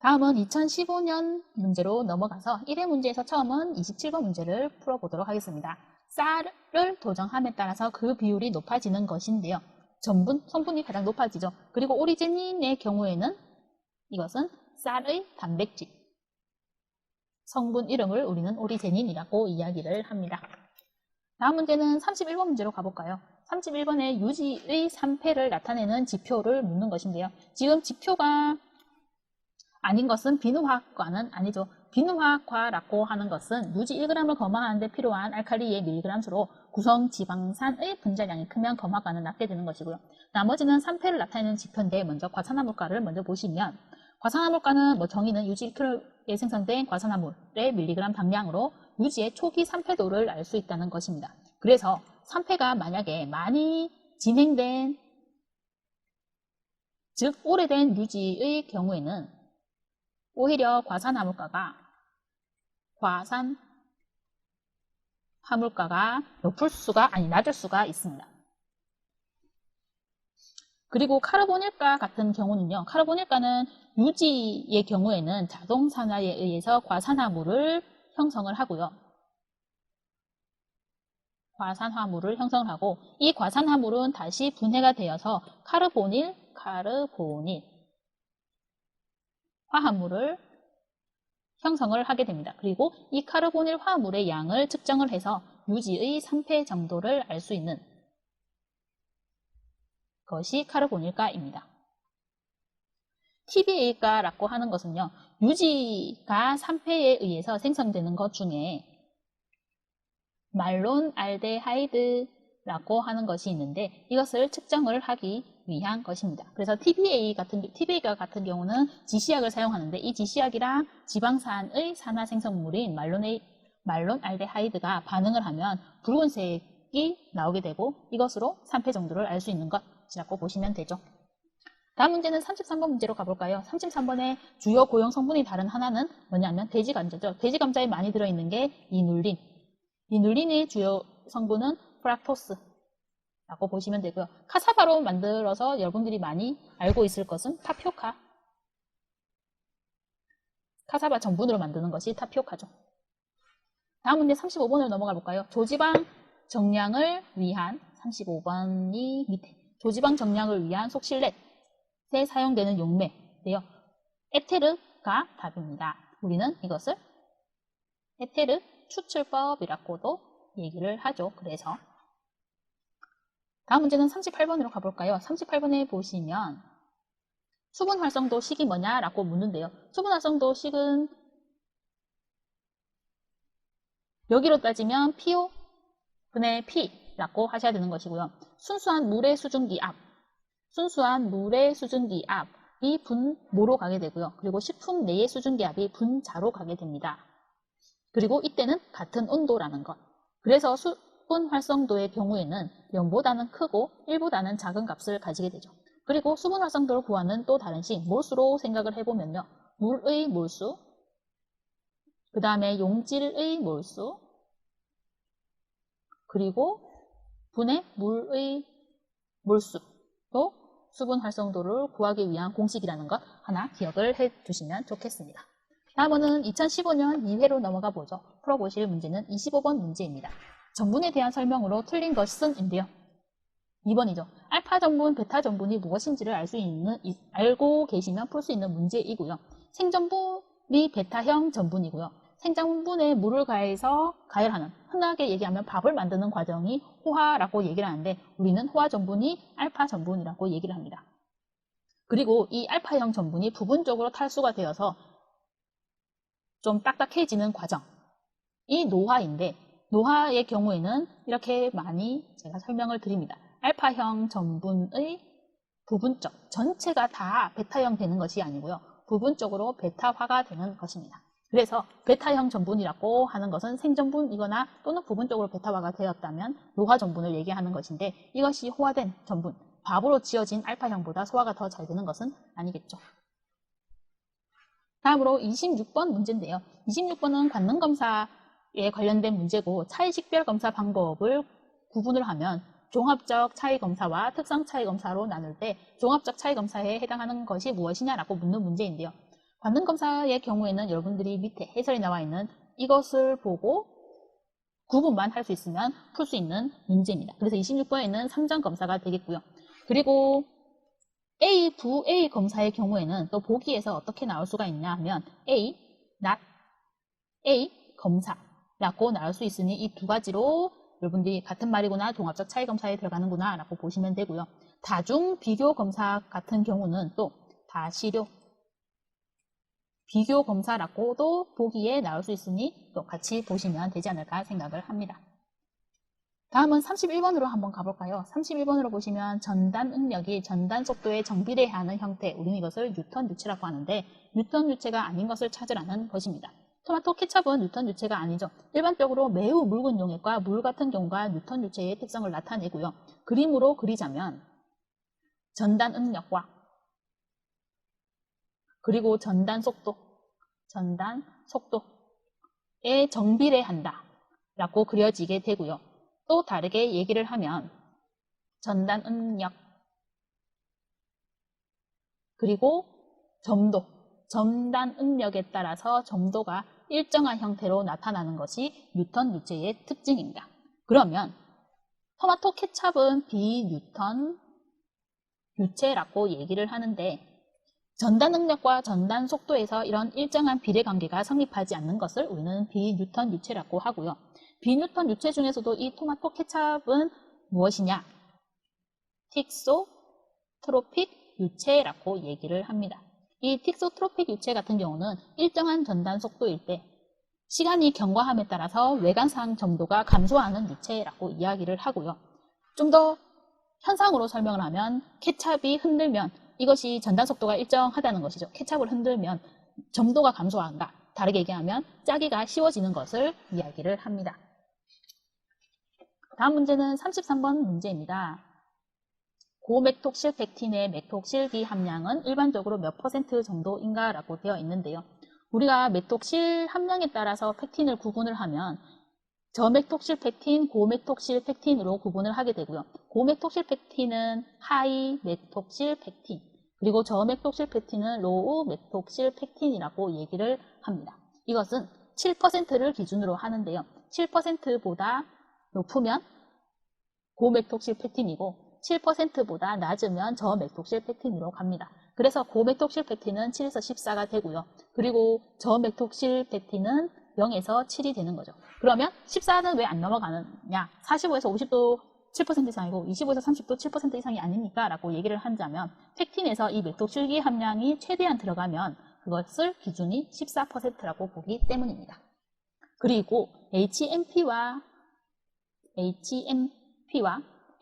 다음은 2015년 문제로 넘어가서 1회 문제에서 처음은 27번 문제를 풀어보도록 하겠습니다. 쌀을 도정함에 따라서 그 비율이 높아지는 것인데요. 성분이 가장 높아지죠. 그리고 오리지닌의 경우에는 이것은 쌀의 단백질, 성분 이름을 우리는 오리제닌이라고 이야기를 합니다. 다음 문제는 31번 문제로 가볼까요? 31번에 유지의 산패를 나타내는 지표를 묻는 것인데요. 지금 지표가 아닌 것은 비누화학과는 아니죠. 비누화학과라고 하는 것은 유지 1g을 검화하는데 필요한 알칼리의 밀리그램수로 구성 지방산의 분자량이 크면 검화가는 낮게 되는 것이고요. 나머지는 산패를 나타내는 지표인데 먼저 과산화물가를 먼저 보시면 과산화물가는 정의는 유지 1kg에 생성된 과산화물의 밀리그램 당량으로 유지의 초기 산패도를 알 수 있다는 것입니다. 그래서 산패가 만약에 많이 진행된, 즉 오래된 유지의 경우에는 오히려 과산화물가가 낮을 수가 있습니다. 그리고 카르보닐가 같은 경우는요. 카르보닐가는 유지의 경우에는 자동산화에 의해서 과산화물을 형성을 하고요. 이 과산화물은 다시 분해가 되어서 카르보닐 화합물을 형성을 하게 됩니다. 그리고 이 카르보닐 화합물의 양을 측정을 해서 유지의 산패 정도를 알 수 있는 것이 카르보닐가입니다. TBA가라고 하는 것은요. 유지가 산패에 의해서 생성되는 것 중에 말론알데하이드라고 하는 것이 있는데 이것을 측정을 하기 위한 것입니다. 그래서 TBA가 같은 경우는 지시약을 사용하는데 이 지시약이랑 지방산의 산화 생성물인 말론알데하이드가 반응을 하면 붉은색이 나오게 되고 이것으로 산패 정도를 알 수 있는 것이라고 보시면 되죠. 다음 문제는 33번 문제로 가볼까요? 33번의 주요 고용 성분이 다른 하나는 뭐냐면 돼지감자죠. 돼지감자에 많이 들어있는 게 이눌린. 이눌린의 주요 성분은 프락토스라고 보시면 되고요. 카사바로 만들어서 여러분들이 많이 알고 있을 것은 타피오카. 카사바 전분으로 만드는 것이 타피오카죠. 다음 문제 35번으로 넘어가 볼까요? 조지방 정량을 위한 35번이 밑에 조지방 정량을 위한 속실렛에 사용되는 용매인데요. 에테르가 답입니다. 우리는 이것을 에테르 추출법이라고도 얘기를 하죠. 그래서 다음 문제는 38번으로 가볼까요? 38번에 보시면 수분 활성도 식이 뭐냐라고 묻는데요. 수분 활성도 식은 여기로 따지면 PO 분의 P라고 하셔야 되는 것이고요. 순수한 물의 수증기압이 분모로 가게 되고요. 그리고 식품 내의 수증기압이 분자로 가게 됩니다. 그리고 이때는 같은 온도라는 것. 그래서 수분 활성도의 경우에는 0보다는 크고 1보다는 작은 값을 가지게 되죠. 그리고 수분 활성도를 구하는 또 다른 식, 몰수로 생각을 해보면요. 물의 몰수, 그 다음에 용질의 몰수, 그리고 분의 물의 몰수도 수분 활성도를 구하기 위한 공식이라는 것 하나 기억을 해두시면 좋겠습니다. 다음은 2015년 2회로 넘어가 보죠. 풀어보실 문제는 25번 문제입니다. 전분에 대한 설명으로 틀린 것은인데요. 2번이죠. 알파 전분, 베타 전분이 무엇인지를 알고 계시면 풀 수 있는 문제이고요. 생전분이 베타형 전분이고요. 생전분에 물을 가해서 가열하는, 흔하게 얘기하면 밥을 만드는 과정이 호화라고 얘기를 하는데 우리는 호화 전분이 알파 전분이라고 얘기를 합니다. 그리고 이 알파형 전분이 부분적으로 탈수가 되어서 좀 딱딱해지는 과정이 노화인데 노화의 경우에는 이렇게 많이 제가 설명을 드립니다. 알파형 전분의 부분적, 전체가 다 베타형 되는 것이 아니고요. 부분적으로 베타화가 되는 것입니다. 그래서 베타형 전분이라고 하는 것은 생전분이거나 또는 부분적으로 베타화가 되었다면 노화 전분을 얘기하는 것인데 이것이 호화된 전분, 밥으로 지어진 알파형보다 소화가 더 잘 되는 것은 아니겠죠. 다음으로 26번 문제인데요. 26번은 관능검사에 관련된 문제고 차이식별검사 방법을 구분을 하면 종합적 차이검사와 특성 차이검사로 나눌 때 종합적 차이검사에 해당하는 것이 무엇이냐라고 묻는 문제인데요. 관능 검사의 경우에는 여러분들이 밑에 해설이 나와 있는 이것을 보고 구분만 할 수 있으면 풀 수 있는 문제입니다. 그래서 26번에는 3점 검사가 되겠고요. 그리고 A, 부 A 검사의 경우에는 또 보기에서 어떻게 나올 수가 있냐 하면 A, not A 검사라고 나올 수 있으니 이 두 가지로 여러분들이 같은 말이구나, 종합적 차이 검사에 들어가는구나 라고 보시면 되고요. 다중 비교 검사 같은 경우는 또 다시료 비교 검사라고도 보기에 나올 수 있으니 또 같이 보시면 되지 않을까 생각을 합니다. 다음은 31번으로 한번 가볼까요? 31번으로 보시면 전단 응력이 전단 속도에 정비례하는 형태, 우리는 이것을 뉴턴 유체라고 하는데 뉴턴 유체가 아닌 것을 찾으라는 것입니다. 토마토 케첩은 뉴턴 유체가 아니죠. 일반적으로 매우 묽은 용액과 물 같은 경우가 뉴턴 유체의 특성을 나타내고요. 그림으로 그리자면 전단 응력과 그리고 전단 속도에 정비례한다 라고 그려지게 되고요. 또 다르게 얘기를 하면 전단 응력 그리고 점도, 전단 응력에 따라서 점도가 일정한 형태로 나타나는 것이 뉴턴 유체의 특징입니다. 그러면 토마토 케첩은 비뉴턴 유체라고 얘기를 하는데 전단 응력과 전단 속도에서 이런 일정한 비례관계가 성립하지 않는 것을 우리는 비뉴턴 유체라고 하고요. 비뉴턴 유체 중에서도 이 토마토 케첩은 무엇이냐? 틱소트로픽 유체라고 얘기를 합니다. 이 틱소트로픽 유체 같은 경우는 일정한 전단 속도일 때 시간이 경과함에 따라서 외관상 점도가 감소하는 유체라고 이야기를 하고요. 좀 더 현상으로 설명을 하면 케첩이 흔들면 이것이 전단 속도가 일정하다는 것이죠. 케첩을 흔들면 점도가 감소한다. 다르게 얘기하면 짜기가 쉬워지는 것을 이야기를 합니다. 다음 문제는 33번 문제입니다. 고맥톡실팩틴의 맥톡실기 함량은 일반적으로 몇 퍼센트 정도인가 라고 되어 있는데요. 우리가 맥톡실 함량에 따라서 팩틴을 구분을 하면 저맥톡실팩틴, 고맥톡실팩틴으로 구분을 하게 되고요. 고맥톡실팩틴은 하이 맥톡실팩틴, 그리고 저맥톡실팩틴은 로우 맥톡실팩틴이라고 얘기를 합니다. 이것은 7%를 기준으로 하는데요. 7%보다 높으면 고맥톡실팩틴이고 7%보다 낮으면 저맥톡실팩틴으로 갑니다. 그래서 고맥톡실팩틴은 7에서 14가 되고요. 그리고 저맥톡실팩틴은 0에서 7이 되는 거죠. 그러면 14는 왜 안 넘어가느냐? 45에서 50도 7% 이상이고 25에서 30도 7% 이상이 아닙니까? 라고 얘기를 한다면 팩틴에서 이 맥톡실기 함량이 최대한 들어가면 그것을 기준이 14%라고 보기 때문입니다. 그리고 HMP와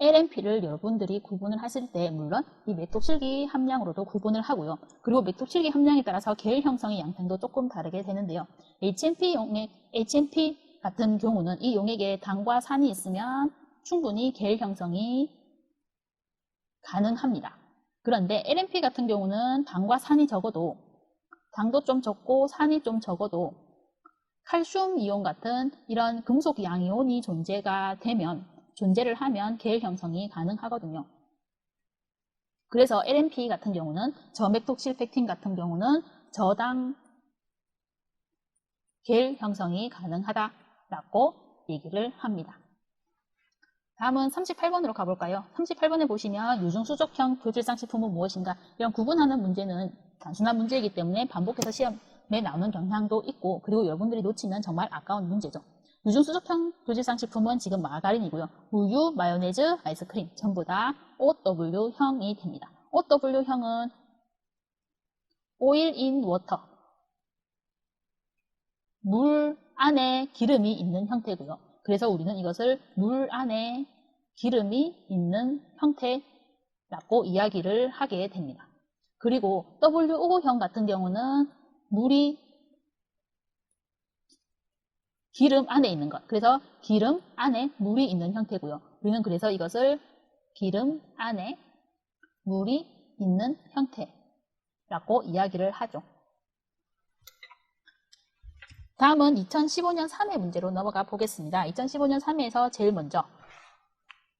LMP를 여러분들이 구분을 하실 때 물론 이 맥톡실기 함량으로도 구분을 하고요. 그리고 맥톡실기 함량에 따라서 계열 형성의 양상도 조금 다르게 되는데요. HMP 같은 경우는 이 용액에 당과 산이 있으면 충분히 계열 형성이 가능합니다. 그런데 LMP 같은 경우는 당과 산이 적어도 당도 좀 적고 산이 좀 적어도 칼슘 이온 같은 이런 금속 양이온이 존재를 하면 계열 형성이 가능하거든요. 그래서 LMP 같은 경우는 저맥톡실팩틴 같은 경우는 저당 계열 형성이 가능하다라고 얘기를 합니다. 다음은 38번으로 가볼까요? 38번에 보시면 유중수족형 교질상식품은 무엇인가? 이런 구분하는 문제는 단순한 문제이기 때문에 반복해서 시험에 나오는 경향도 있고 그리고 여러분들이 놓치면 정말 아까운 문제죠. 유중수족형 교질상식품은 지금 마가린이고요. 우유, 마요네즈, 아이스크림 전부 다 OW형이 됩니다. OW형은 oil in water, 물 안에 기름이 있는 형태고요. 그래서 우리는 이것을 물 안에 기름이 있는 형태라고 이야기를 하게 됩니다. 그리고 WO형 같은 경우는 물이 기름 안에 있는 것. 그래서 기름 안에 물이 있는 형태고요. 우리는 그래서 이것을 기름 안에 물이 있는 형태라고 이야기를 하죠. 다음은 2015년 3회 문제로 넘어가 보겠습니다. 2015년 3회에서 제일 먼저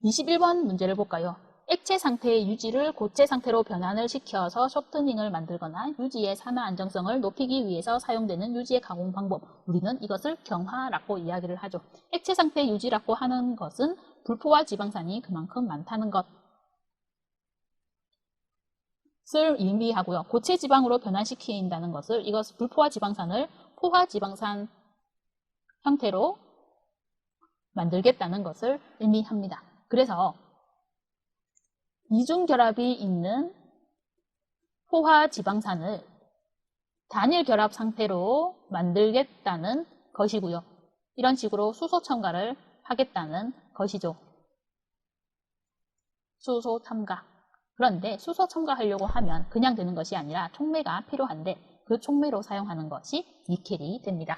21번 문제를 볼까요? 액체 상태의 유지를 고체 상태로 변환을 시켜서 쇼트닝을 만들거나 유지의 산화 안정성을 높이기 위해서 사용되는 유지의 가공 방법. 우리는 이것을 경화라고 이야기를 하죠. 액체 상태 유지라고 하는 것은 불포화 지방산이 그만큼 많다는 것을 의미하고요. 고체 지방으로 변환시킨다는 것을 이것 불포화 지방산을 포화 지방산 형태로 만들겠다는 것을 의미합니다. 그래서 이중결합이 있는 포화 지방산을 단일 결합 상태로 만들겠다는 것이고요. 이런 식으로 수소 첨가를 하겠다는 것이죠. 수소 첨가. 그런데 수소 첨가하려고 하면 그냥 되는 것이 아니라 촉매가 필요한데 그 촉매로 사용하는 것이 니켈이 됩니다.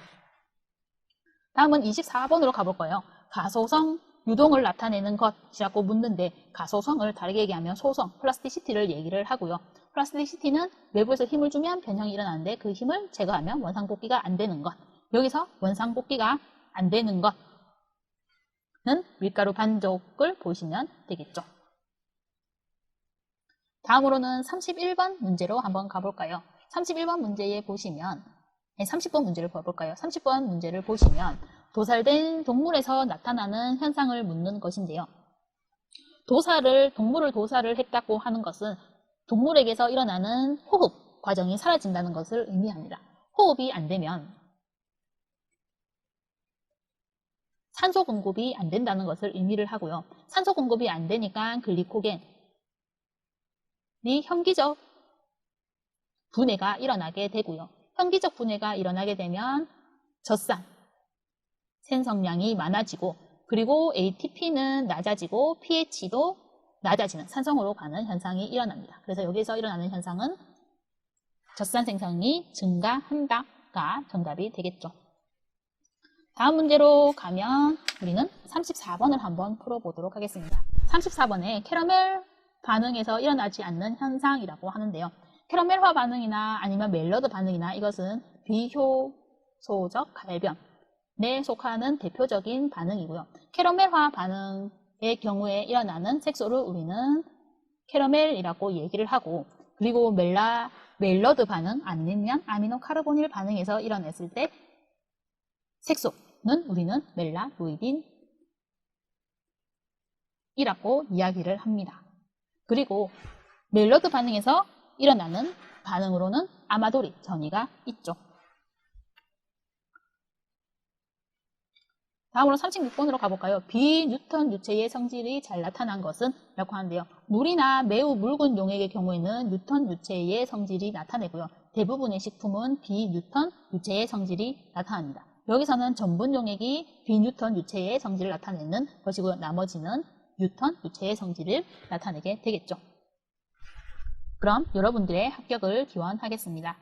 다음은 24번으로 가볼 거예요. 가소성 유동을 나타내는 것이라고 묻는데 가소성을 다르게 얘기하면 소성, 플라스티시티를 얘기를 하고요. 플라스티시티는 외부에서 힘을 주면 변형이 일어나는데 그 힘을 제거하면 원상복귀가 안 되는 것. 여기서 원상복귀가 안 되는 것은 밀가루 반족을 보시면 되겠죠. 다음으로는 31번 문제로 한번 가볼까요? 31번 문제에 보시면 30번 문제를 봐볼까요? 30번 문제를 보시면 도살된 동물에서 나타나는 현상을 묻는 것인데요. 동물을 도살을 했다고 하는 것은 동물에게서 일어나는 호흡 과정이 사라진다는 것을 의미합니다. 호흡이 안 되면 산소 공급이 안 된다는 것을 의미를 하고요. 산소 공급이 안 되니까 글리코겐이 현기적 분해가 일어나게 되고요. 현기적 분해가 일어나게 되면 젖산, 생성량이 많아지고 그리고 ATP는 낮아지고 pH도 낮아지는 산성으로 가는 현상이 일어납니다. 그래서 여기서 일어나는 현상은 젖산 생성이 증가한다가 정답이 되겠죠. 다음 문제로 가면 우리는 34번을 한번 풀어보도록 하겠습니다. 34번에 캐러멜 반응에서 일어나지 않는 현상이라고 하는데요. 캐러멜화 반응이나 아니면 멜러드 반응이나 이것은 비효소적 갈변에 속하는 대표적인 반응이고요. 캐러멜화 반응의 경우에 일어나는 색소를 우리는 캐러멜이라고 얘기를 하고 그리고 멜러드 반응 아니면 아미노카르보닐 반응에서 일어났을 때 색소는 우리는 멜라로이딘이라고 이야기를 합니다. 그리고 멜러드 반응에서 일어나는 반응으로는 아마도리 전이가 있죠. 다음으로 36번으로 가볼까요? 비뉴턴 유체의 성질이 잘 나타난 것은? 라고 하는데요. 물이나 매우 묽은 용액의 경우에는 뉴턴 유체의 성질이 나타내고요. 대부분의 식품은 비뉴턴 유체의 성질이 나타납니다. 여기서는 전분 용액이 비뉴턴 유체의 성질을 나타내는 것이고요. 나머지는 뉴턴 유체의 성질을 나타내게 되겠죠. 그럼 여러분들의 합격을 기원하겠습니다.